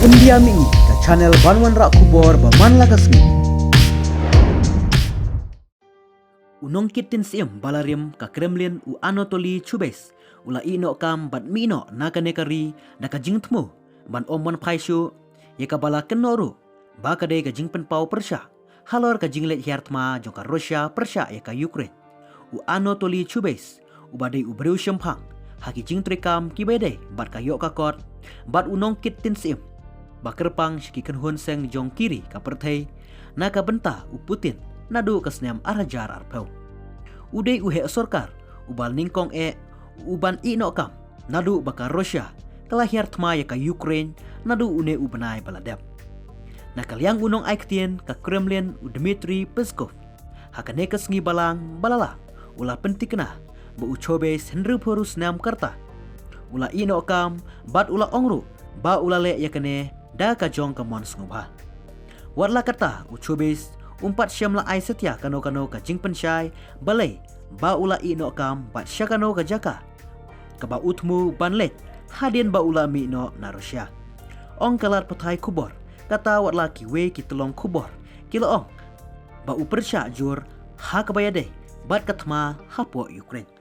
India mi ka channel Banwan Rak Kubor Baman Lagasmi. Unong kitin siem balarim ka Kremlin u Anatoly Chubais ula ino kam bat mino nakanekari naka jingtmu ban omon paishu ye ka bala kenoru ba ka de ka jingpen pau Persha halor ka jinglet hiertma joka Russia Persha ye ka Ukraine u Anatoly Chubais u badai u breu shempang haki jingtrikam kibede bat ka yok ka kot bat unong kitin siem bakerpang shiki kenhun seng jong kiri ka perthei naka benta u Putin nadu kasnem arajar arpau udai uhe sorkar ubal ningkong uban ino kam nadu baka Russia kalahir tma ya ka Ukraine nadu une ubanai baladep nakaliang unong aiktien ka Kremlin u Dmitry Peskov hakane kasngi balang balala ula pentikna bu uchobes henry porus nam karta ula ino kam bat ula ongru ba ula le yakane da ka jong ka mons ngubha warla kata uchobes umpat syamla ai setia kano-kano ka jingpen syai balai ba ula ino kam bat syakano ka jaka ka ba utmu banlet hadien ba ula mi no na Russia ong kalat patai kubor kata wat laki we ki telong kubor kilo ong ba upersya jur ha kabayade bat katma hapo Ukraine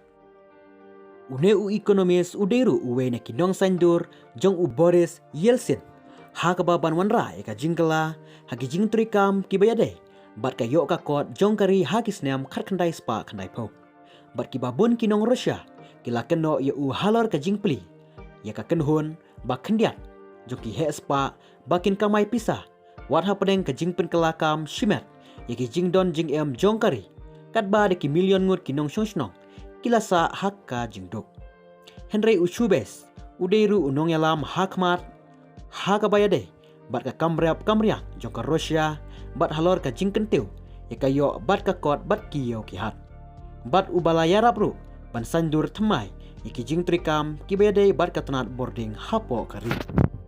une u ekonomis uderu uwe na kinong sandur jong u Boris Yeltsin ha kababan wanra eka jingkala hagi jingtrikam kibayade bat ka yok ka kot jong kari hakis nem khat khandai spa khandai pho bat ki babun kinong Russia kila keno ye u halor ka jingpli ya ka kenhun ba khandiat jong ki he spa bakin kamai pisa wat ha pedeng ka jingpen kelakam shimet ye ki jingdon jing em jong kari kat ba de ki million ngut kinong shongsnong kila sa hak ka jingduk Henry Uchubes udeiru unong yalam hakmat ha ka bayade bat ka kamriak jong ka Russia bat halor ka jingkentiu ya kayo bat ka kot bat kiyo kihat bat ubala yarap ru ban sandur temai ya ki jingtrikam kibede bat ka tanat boarding hapo kari